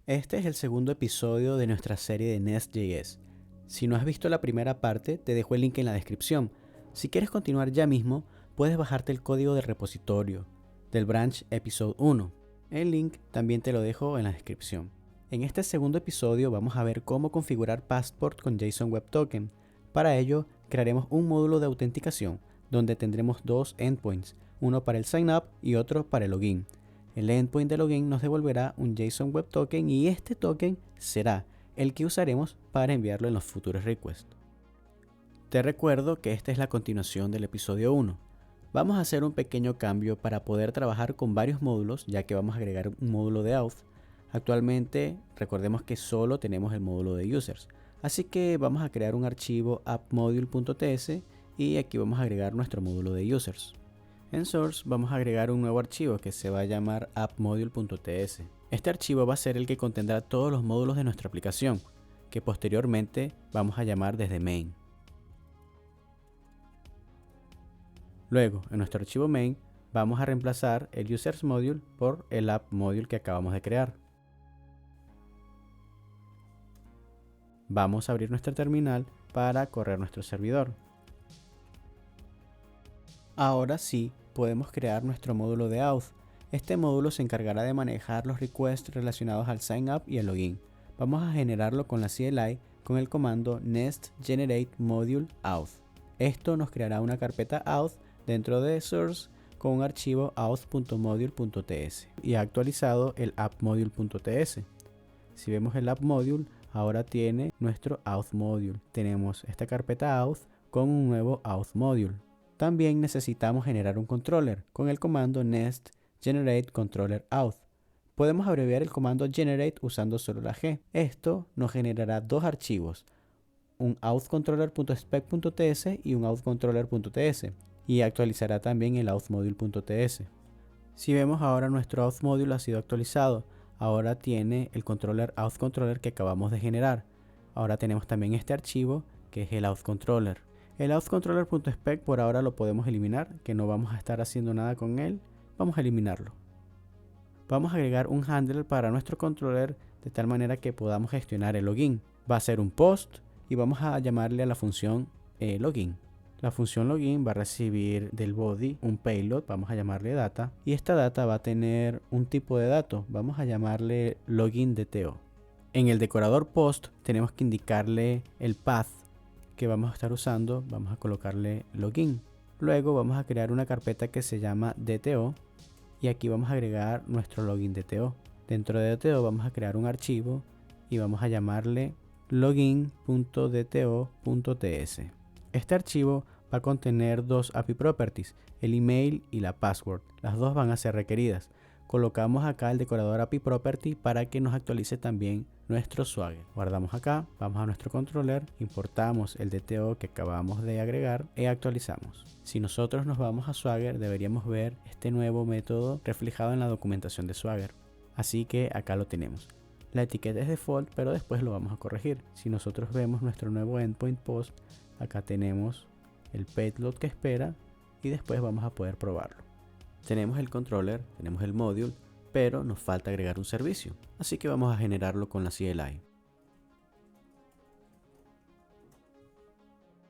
Este es el segundo episodio de nuestra serie de Nest.js. Si no has visto la primera parte, te dejo el link en la descripción. Si quieres continuar ya mismo, puedes bajarte el código del repositorio del branch Episode 1. El link también te lo dejo en la descripción. En este segundo episodio vamos a ver cómo configurar Passport con JSON Web Token. Para ello, crearemos un módulo de autenticación donde tendremos dos endpoints, uno para el sign up y otro para el login. El endpoint de login nos devolverá un JSON Web Token y este token será el que usaremos para enviarlo en los futuros requests. Te recuerdo que esta es la continuación del episodio 1. Vamos a hacer un pequeño cambio para poder trabajar con varios módulos, ya que vamos a agregar un módulo de auth. Actualmente recordemos que solo tenemos el módulo de users, así que vamos a crear un archivo appmodule.ts y aquí vamos a agregar nuestro módulo de users. En Source vamos a agregar un nuevo archivo que se va a llamar appmodule.ts. Este archivo va a ser el que contendrá todos los módulos de nuestra aplicación, que posteriormente vamos a llamar desde main. Luego, en nuestro archivo main, vamos a reemplazar el users module por el app module que acabamos de crear. Vamos a abrir nuestra terminal para correr nuestro servidor. Ahora sí, podemos crear nuestro módulo de auth. Este módulo se encargará de manejar los requests relacionados al sign up y al login. Vamos a generarlo con la CLI con el comando nest generate module auth. Esto nos creará una carpeta auth dentro de source con un archivo auth.module.ts y ha actualizado el appmodule.ts. Si vemos el appmodule, ahora tiene nuestro auth module. Tenemos esta carpeta auth con un nuevo auth module. También necesitamos generar un controller con el comando nest generate controller auth. Podemos abreviar el comando generate usando solo la G. Esto nos generará dos archivos, un authcontroller.spec.ts y un authcontroller.ts, y actualizará también el authmodule.ts. Si vemos ahora, nuestro auth module ha sido actualizado. Ahora tiene el controller authcontroller que acabamos de generar. Ahora tenemos también este archivo que es el authcontroller. El authcontroller.spec por ahora lo podemos eliminar, que no vamos a estar haciendo nada con él. Vamos a eliminarlo. Vamos a agregar un handler para nuestro controller de tal manera que podamos gestionar el login. Va a ser un post y vamos a llamarle a la función login. La función login va a recibir del body un payload, vamos a llamarle data, y esta data va a tener un tipo de dato, vamos a llamarle login DTO. En el decorador post tenemos que indicarle el path que vamos a estar usando, vamos a colocarle login. Luego vamos a crear una carpeta que se llama DTO y aquí vamos a agregar nuestro login DTO. Dentro de DTO vamos a crear un archivo y vamos a llamarle login.dto.ts. Este archivo va a contener dos API properties, el email y la password. Las dos van a ser requeridas. Colocamos acá el decorador API property para que nos actualice también nuestro Swagger. Guardamos acá, vamos a nuestro controller, importamos el DTO que acabamos de agregar y actualizamos. Si nosotros nos vamos a Swagger, deberíamos ver este nuevo método reflejado en la documentación de Swagger. Así que acá lo tenemos. La etiqueta es default, pero después lo vamos a corregir. Si nosotros vemos nuestro nuevo endpoint post, acá tenemos el payload que espera y después vamos a poder probarlo. Tenemos el controller, tenemos el module, pero nos falta agregar un servicio, así que vamos a generarlo con la CLI.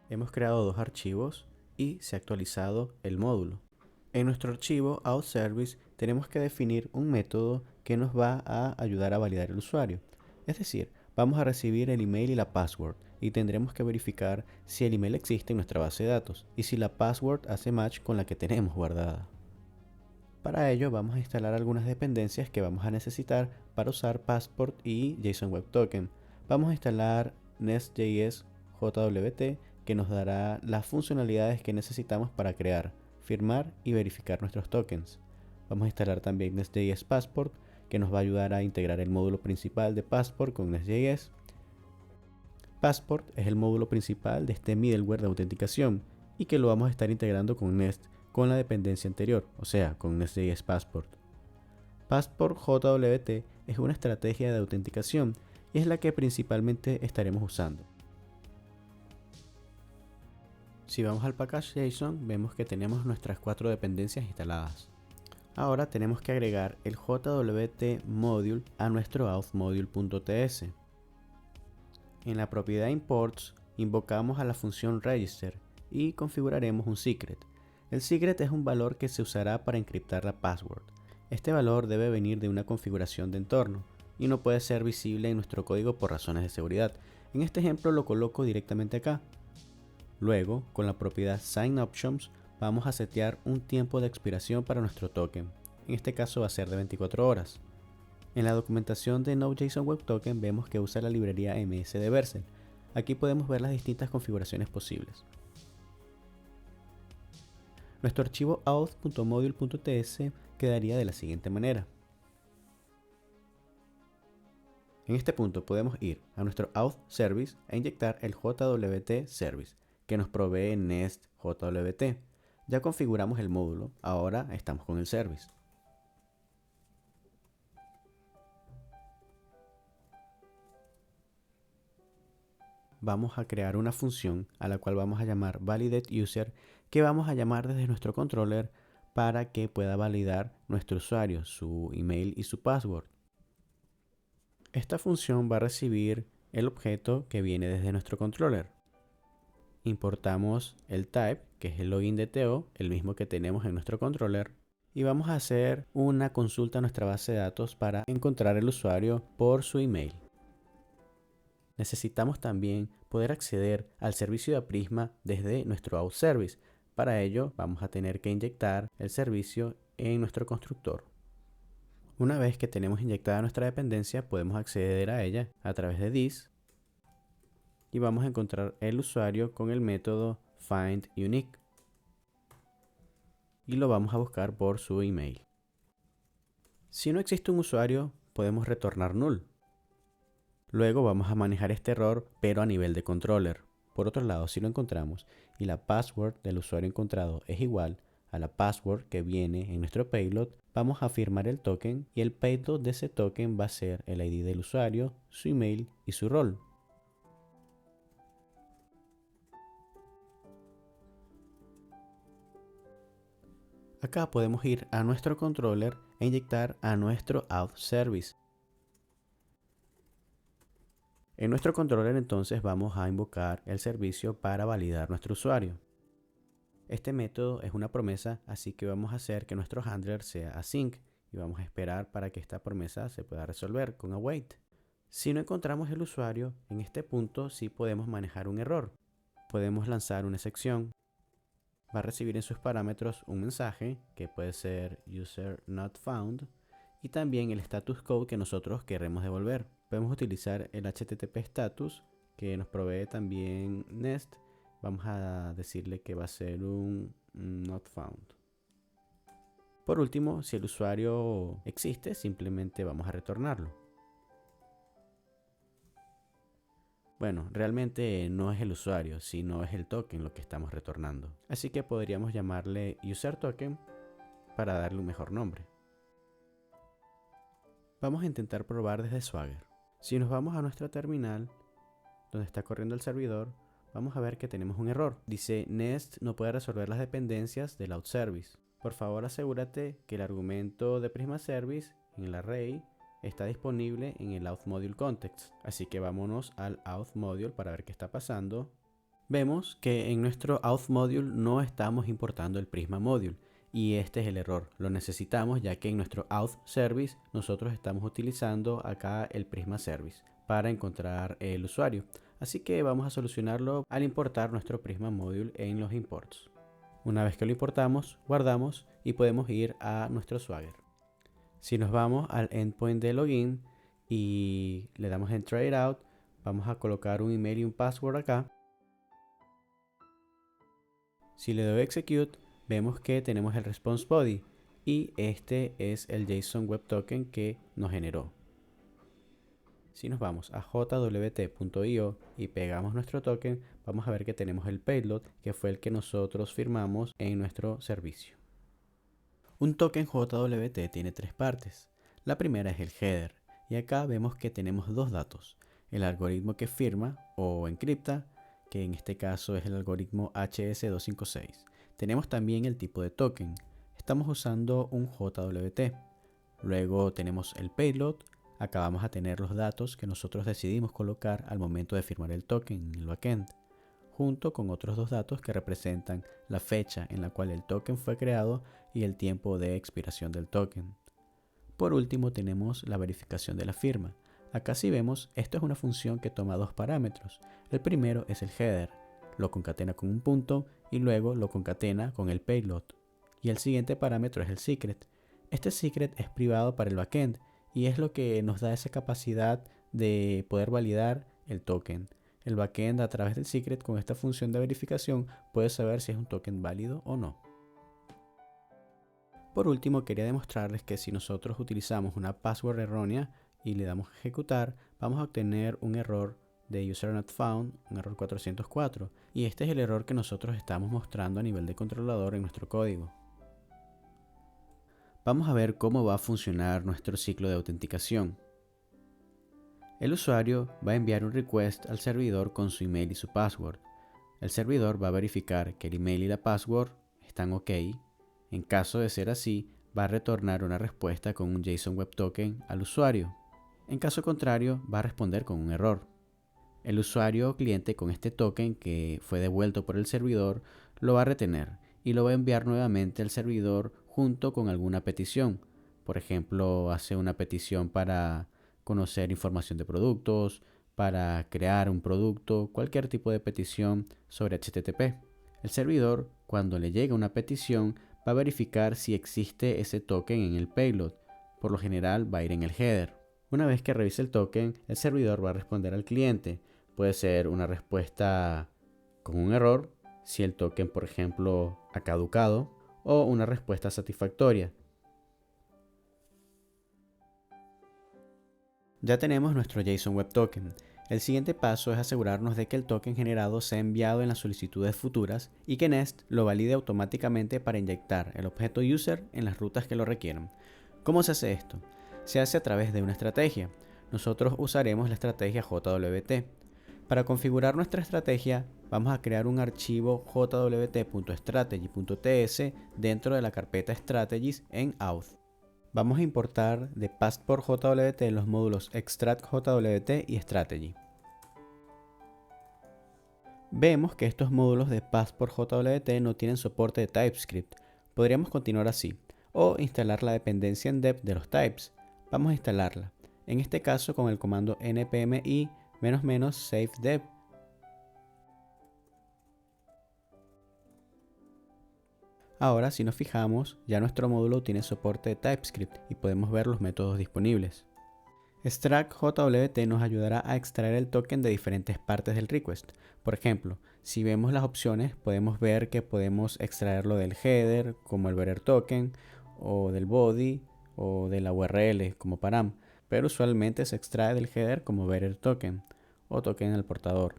Hemos creado dos archivos y se ha actualizado el módulo. En nuestro archivo authService tenemos que definir un método que nos va a ayudar a validar el usuario. Es decir, vamos a recibir el email y la password y tendremos que verificar si el email existe en nuestra base de datos y si la password hace match con la que tenemos guardada. Para ello vamos a instalar algunas dependencias que vamos a necesitar para usar Passport y JSON Web Token. Vamos a instalar Nest.js JWT que nos dará las funcionalidades que necesitamos para crear, firmar y verificar nuestros tokens. Vamos a instalar también Nest.js Passport que nos va a ayudar a integrar el módulo principal de Passport con Nest.js. Passport es el módulo principal de este middleware de autenticación y que lo vamos a estar integrando con Nest con la dependencia anterior, o sea, con Nest.js Passport. Passport JWT es una estrategia de autenticación y es la que principalmente estaremos usando. Si vamos al package.json, vemos que tenemos nuestras 4 dependencias instaladas. Ahora tenemos que agregar el JWT module a nuestro auth module.ts. En la propiedad imports invocamos a la función register y configuraremos un secret. El secret es un valor que se usará para encriptar la password. Este valor debe venir de una configuración de entorno y no puede ser visible en nuestro código por razones de seguridad. En este ejemplo lo coloco directamente acá. Luego, con la propiedad signOptions, vamos a setear un tiempo de expiración para nuestro token. En este caso va a ser de 24 horas. En la documentación de Node.json Web Token vemos que usa la librería ms de Vercel. Aquí podemos ver las distintas configuraciones posibles. Nuestro archivo auth.module.ts quedaría de la siguiente manera. En este punto podemos ir a nuestro auth service e inyectar el JWT service que nos provee Nest JWT. Ya configuramos el módulo, ahora estamos con el service. Vamos a crear una función a la cual vamos a llamar validateUser, que vamos a llamar desde nuestro controller para que pueda validar nuestro usuario, su email y su password. Esta función va a recibir el objeto que viene desde nuestro controller. Importamos el type, que es el login de TO, el mismo que tenemos en nuestro controller, y vamos a hacer una consulta a nuestra base de datos para encontrar el usuario por su email. Necesitamos también poder acceder al servicio de Prisma desde nuestro auth service. Para ello vamos a tener que inyectar el servicio en nuestro constructor. Una vez que tenemos inyectada nuestra dependencia, podemos acceder a ella a través de this y vamos a encontrar el usuario con el método findUnique y lo vamos a buscar por su email. Si no existe un usuario, podemos retornar null. Luego vamos a manejar este error, pero a nivel de controller. Por otro lado, si lo encontramos y la password del usuario encontrado es igual a la password que viene en nuestro payload, vamos a firmar el token y el payload de ese token va a ser el ID del usuario, su email y su rol. Acá podemos ir a nuestro controller e inyectar a nuestro auth service. En nuestro controller entonces vamos a invocar el servicio para validar nuestro usuario. Este método es una promesa, así que vamos a hacer que nuestro handler sea async y vamos a esperar para que esta promesa se pueda resolver con await. Si no encontramos el usuario, en este punto sí podemos manejar un error. Podemos lanzar una excepción. Va a recibir en sus parámetros un mensaje que puede ser user not found y también el status code que nosotros queremos devolver. Podemos utilizar el HTTP status que nos provee también Nest. Vamos a decirle que va a ser un not found. Por último, si el usuario existe, simplemente vamos a retornarlo. Bueno, realmente no es el usuario, sino es el token lo que estamos retornando. Así que podríamos llamarle userToken para darle un mejor nombre. Vamos a intentar probar desde Swagger. Si nos vamos a nuestra terminal, donde está corriendo el servidor, vamos a ver que tenemos un error. Dice Nest no puede resolver las dependencias del auth service. Por favor asegúrate que el argumento de Prisma Service en el array está disponible en el auth module context. Así que vámonos al auth module para ver qué está pasando. Vemos que en nuestro auth module no estamos importando el Prisma module. Y este es el error, lo necesitamos ya que en nuestro auth service nosotros estamos utilizando acá el Prisma Service para encontrar el usuario. Así que vamos a solucionarlo al importar nuestro Prisma Module en los imports. Una vez que lo importamos, guardamos y podemos ir a nuestro Swagger. Si nos vamos al endpoint de login y le damos en try it out, vamos a colocar un email y un password acá. Si le doy execute, vemos que tenemos el response body y este es el JSON Web Token que nos generó. Si nos vamos a jwt.io y pegamos nuestro token, vamos a ver que tenemos el payload, que fue el que nosotros firmamos en nuestro servicio. Un token JWT tiene tres partes. La primera es el header, y acá vemos que tenemos dos datos: el algoritmo que firma o encripta, que en este caso es el algoritmo HS256. Tenemos también el tipo de token. estamos usando un JWT. Luego tenemos el payload. Acá vamos a tener los datos que nosotros decidimos colocar al momento de firmar el token en el backend, junto con otros dos datos que representan la fecha en la cual el token fue creado y el tiempo de expiración del token. Por último tenemos la verificación de la firma. Acá si vemos, esto es una función que toma dos parámetros. El primero es el header, lo concatena con un punto y luego lo concatena con el payload. Y el siguiente parámetro es el secret. Este secret es privado para el backend y es lo que nos da esa capacidad de poder validar el token. El backend a través del secret con esta función de verificación puede saber si es un token válido o no. Por último, quería demostrarles que si nosotros utilizamos una password errónea y le damos a ejecutar, vamos a obtener un error de user not found, un error 404, y este es el error que nosotros estamos mostrando a nivel de controlador en nuestro código. Vamos a ver cómo va a funcionar nuestro ciclo de autenticación. El usuario va a enviar un request al servidor con su email y su password. El servidor va a verificar que el email y la password están OK. En caso de ser así, va a retornar una respuesta con un JSON Web Token al usuario. En caso contrario, va a responder con un error. El usuario o cliente con este token que fue devuelto por el servidor lo va a retener y lo va a enviar nuevamente al servidor junto con alguna petición. Por ejemplo, hace una petición para conocer información de productos, para crear un producto, cualquier tipo de petición sobre HTTP. El servidor, cuando le llega una petición, va a verificar si existe ese token en el payload. Por lo general va a ir en el header. Una vez que revise el token, el servidor va a responder al cliente. Puede ser una respuesta con un error, si el token, por ejemplo, ha caducado, o una respuesta satisfactoria. Ya tenemos nuestro JSON Web Token. El siguiente paso es asegurarnos de que el token generado sea enviado en las solicitudes futuras y que Nest lo valide automáticamente para inyectar el objeto user en las rutas que lo requieran. ¿Cómo se hace esto? Se hace a través de una estrategia. Nosotros usaremos la estrategia JWT. Para configurar nuestra estrategia, vamos a crear un archivo jwt.strategy.ts dentro de la carpeta Strategies en Auth. Vamos a importar de passport.jwt los módulos extract.jwt y strategy. Vemos que estos módulos de passport.jwt no tienen soporte de TypeScript. Podríamos continuar así, o instalar la dependencia en dep de los types. Vamos a instalarla, en este caso con el comando npmi --save dep. Ahora, si nos fijamos, ya nuestro módulo tiene soporte de TypeScript y podemos ver los métodos disponibles. Extract.jwt nos ayudará a extraer el token de diferentes partes del request. Por ejemplo, si vemos las opciones, podemos ver que podemos extraerlo del header, como el bearer token, o del body, o de la URL, como param, pero usualmente se extrae del header como bearer token, o token del portador.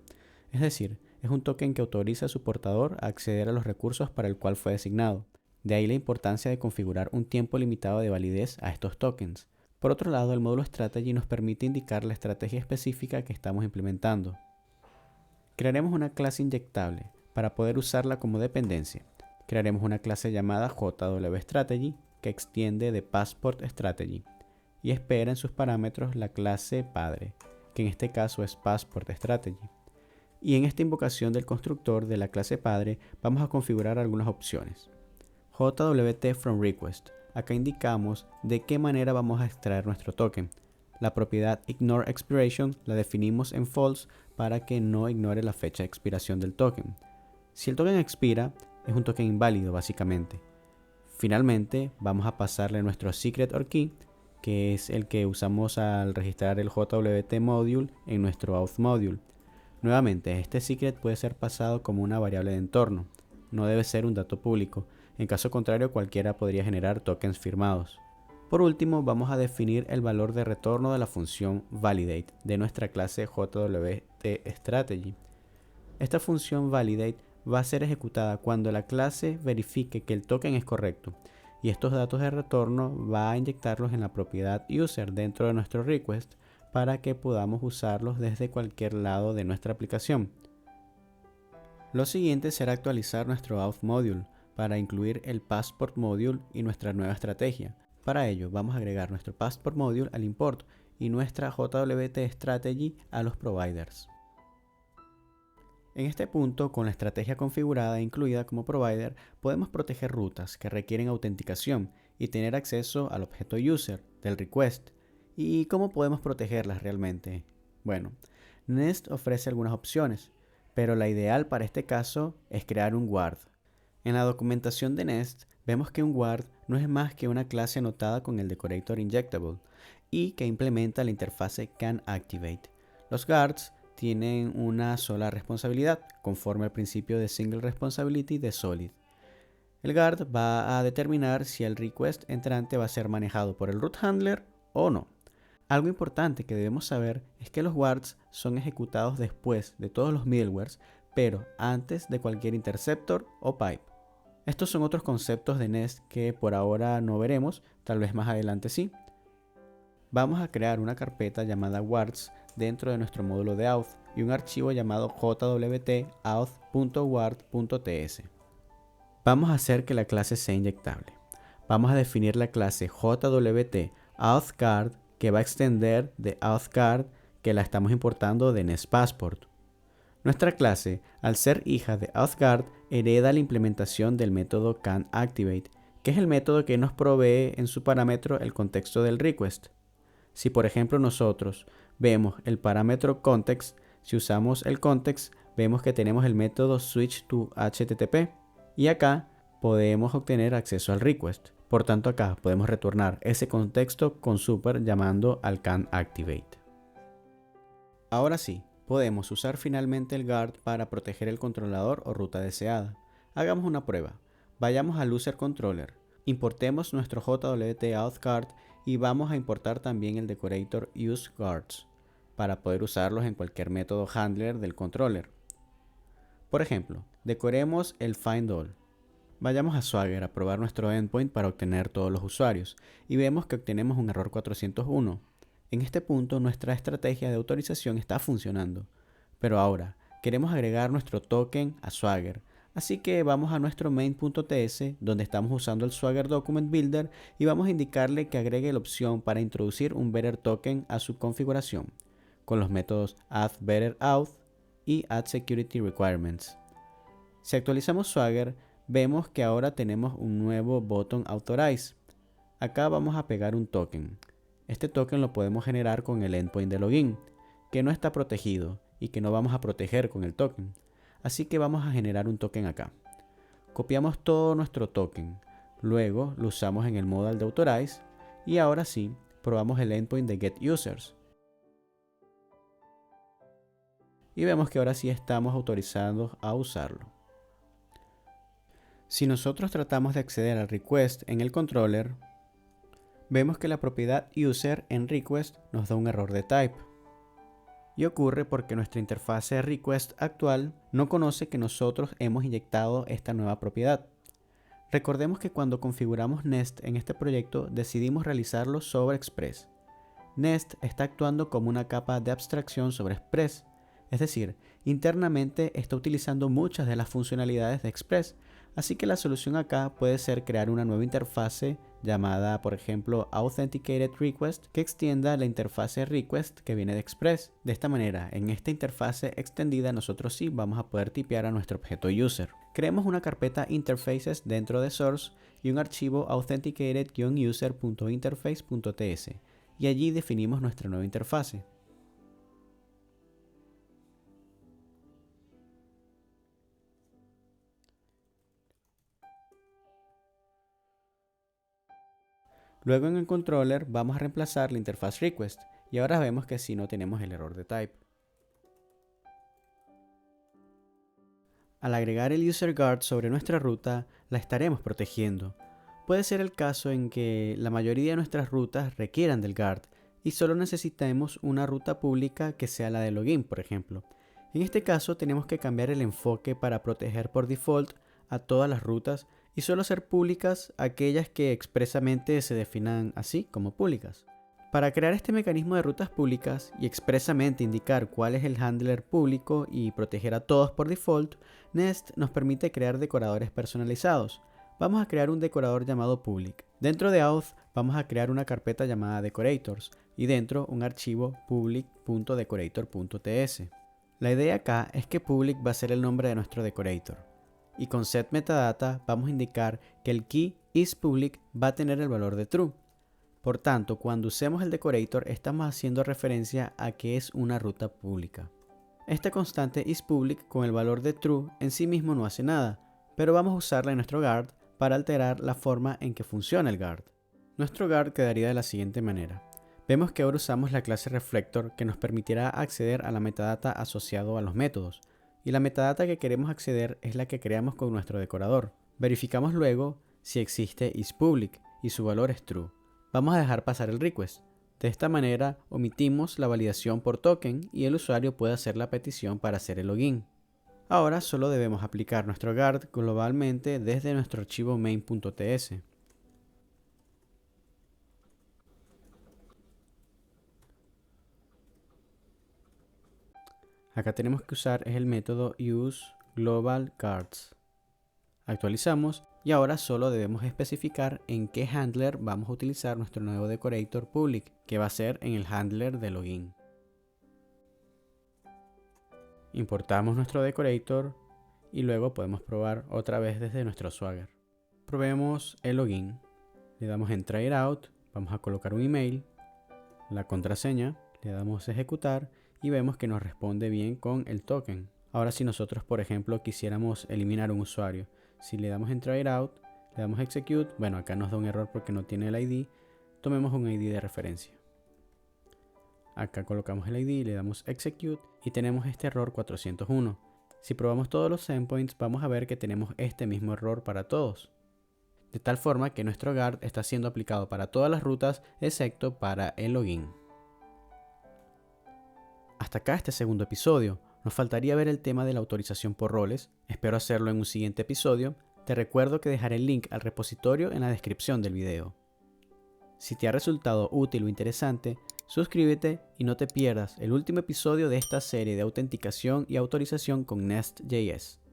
Es decir, es un token que autoriza a su portador a acceder a los recursos para el cual fue designado. De ahí la importancia de configurar un tiempo limitado de validez a estos tokens. Por otro lado, el módulo Strategy nos permite indicar la estrategia específica que estamos implementando. Crearemos una clase inyectable para poder usarla como dependencia. Crearemos una clase llamada JWStrategy que extiende de Passport Strategy y espera en sus parámetros la clase padre, que en este caso es Passport Strategy. Y en esta invocación del constructor de la clase padre vamos a configurar algunas opciones. JWT from request. Acá indicamos de qué manera vamos a extraer nuestro token. La propiedad ignore expiration la definimos en false para que no ignore la fecha de expiración del token. Si el token expira, es un token inválido básicamente. Finalmente, vamos a pasarle nuestro secret or key, que es el que usamos al registrar el JWT module en nuestro auth module. Nuevamente, este secret puede ser pasado como una variable de entorno. No debe ser un dato público. En caso contrario, cualquiera podría generar tokens firmados. Por último, vamos a definir el valor de retorno de la función validate de nuestra clase JWTStrategy. Esta función validate va a ser ejecutada cuando la clase verifique que el token es correcto, y estos datos de retorno va a inyectarlos en la propiedad user dentro de nuestro request para que podamos usarlos desde cualquier lado de nuestra aplicación. Lo siguiente será actualizar nuestro auth module. para incluir el Passport Module y nuestra nueva estrategia. Para ello vamos a agregar nuestro Passport Module al import y nuestra JWT Strategy a los providers. En este punto, con la estrategia configurada e incluida como provider, podemos proteger rutas que requieren autenticación y tener acceso al objeto user del request. ¿Y cómo podemos protegerlas realmente? Bueno, Nest ofrece algunas opciones, pero la ideal para este caso es crear un guard. En la documentación de Nest vemos que un guard no es más que una clase anotada con el decorator injectable y que implementa la interfase canActivate. Los guards tienen una sola responsabilidad, conforme al principio de Single Responsibility de Solid. El guard va a determinar si el request entrante va a ser manejado por el root handler o no. Algo importante que debemos saber es que los guards son ejecutados después de todos los middlewares, pero antes de cualquier interceptor o pipe. Estos son otros conceptos de Nest que por ahora no veremos, tal vez más adelante sí. Vamos a crear una carpeta llamada guards dentro de nuestro módulo de auth y un archivo llamado jwt-auth.guard.ts. Vamos a hacer que la clase sea inyectable. Vamos a definir la clase jwt-authguard que va a extender de authguard que la estamos importando de Nest Passport. Nuestra clase, al ser hija de authguard, hereda la implementación del método canActivate, que es el método que nos provee en su parámetro el contexto del request. Si por ejemplo nosotros vemos el parámetro context, si usamos el context, vemos que tenemos el método switch to HTTP y acá podemos obtener acceso al request. Por tanto acá podemos retornar ese contexto con super llamando al canActivate. Ahora sí, podemos usar finalmente el guard para proteger el controlador o ruta deseada. Hagamos una prueba. Vayamos al user controller, importemos nuestro jwt-authguard y vamos a importar también el decorator useGuards para poder usarlos en cualquier método handler del controller. Por ejemplo, decoremos el findAll. Vayamos a Swagger a probar nuestro endpoint para obtener todos los usuarios y vemos que obtenemos un error 401. En este punto nuestra estrategia de autorización está funcionando, pero ahora queremos agregar nuestro token a Swagger, así que vamos a nuestro main.ts donde estamos usando el Swagger Document Builder y vamos a indicarle que agregue la opción para introducir un Better Token a su configuración con los métodos addBetterAuth y addSecurityRequirements. Si actualizamos Swagger, vemos que ahora tenemos un nuevo button Authorize. Acá vamos a pegar un token. Este token lo podemos generar con el endpoint de login, que no está protegido y que no vamos a proteger con el token. Así que vamos a generar un token acá. Copiamos todo nuestro token, luego lo usamos en el modal de Authorize y ahora sí, probamos el endpoint de getUsers. Y vemos que ahora sí estamos autorizados a usarlo. Si nosotros tratamos de acceder al request en el controller, vemos que la propiedad user en request nos da un error de type. Y ocurre porque nuestra interfase request actual no conoce que nosotros hemos inyectado esta nueva propiedad. Recordemos que cuando configuramos Nest en este proyecto decidimos realizarlo sobre Express. Nest está actuando como una capa de abstracción sobre Express, es decir, internamente está utilizando muchas de las funcionalidades de Express, así que la solución acá puede ser crear una nueva interfase llamada, por ejemplo, Authenticated Request, que extienda la interfase Request que viene de Express. De esta manera, en esta interfase extendida, nosotros sí vamos a poder tipear a nuestro objeto user. Creemos una carpeta Interfaces dentro de Source y un archivo authenticated-user.interface.ts y allí definimos nuestra nueva interfase. Luego en el controller vamos a reemplazar la interfaz request y ahora vemos que sí no tenemos el error de type. Al agregar el userGuard sobre nuestra ruta, la estaremos protegiendo. Puede ser el caso en que la mayoría de nuestras rutas requieran del guard y solo necesitemos una ruta pública que sea la de login, por ejemplo. En este caso tenemos que cambiar el enfoque para proteger por default a todas las rutas y solo hacer públicas aquellas que expresamente se definan así como públicas. Para crear este mecanismo de rutas públicas y expresamente indicar cuál es el handler público y proteger a todos por default, Nest nos permite crear decoradores personalizados. vamos a crear un decorador llamado public. Dentro de Auth vamos a crear una carpeta llamada decorators y dentro un archivo public.decorator.ts. La idea acá es que public va a ser el nombre de nuestro decorator y con setMetadata vamos a indicar que el key isPublic va a tener el valor de true. Por tanto, cuando usemos el decorator estamos haciendo referencia a que es una ruta pública. Esta constante isPublic con el valor de true en sí mismo no hace nada, pero vamos a usarla en nuestro guard para alterar la forma en que funciona el guard. Nuestro guard quedaría de la siguiente manera. Vemos que ahora usamos la clase reflector que nos permitirá acceder a la metadata asociado a los métodos, y la metadata que queremos acceder es la que creamos con nuestro decorador. Verificamos luego si existe isPublic y su valor es true. Vamos a dejar pasar el request. De esta manera omitimos la validación por token y el usuario puede hacer la petición para hacer el login. Ahora solo debemos aplicar nuestro guard globalmente desde nuestro archivo main.ts. Acá tenemos que usar el método useGlobalGuards. Actualizamos y ahora solo debemos especificar en qué handler vamos a utilizar nuestro nuevo decorator public, que va a ser en el handler de login. Importamos nuestro decorator y luego podemos probar otra vez desde nuestro Swagger. Probemos el login, le damos en try it out, vamos a colocar un email, la contraseña, le damos ejecutar y vemos que nos responde bien con el token. Ahora si nosotros por ejemplo quisiéramos eliminar un usuario, si le damos en try it out, le damos execute, bueno acá nos da un error porque no tiene el ID, tomemos un ID de referencia. Acá colocamos el ID, le damos execute y tenemos este error 401. Si probamos todos los endpoints vamos a ver que tenemos este mismo error para todos. De tal forma que nuestro guard está siendo aplicado para todas las rutas excepto para el login. Hasta acá este segundo episodio. Nos faltaría ver el tema de la autorización por roles. Espero hacerlo en un siguiente episodio. Te recuerdo que dejaré el link al repositorio en la descripción del video. Si te ha resultado útil o interesante, suscríbete y no te pierdas el último episodio de esta serie de autenticación y autorización con Nest.js.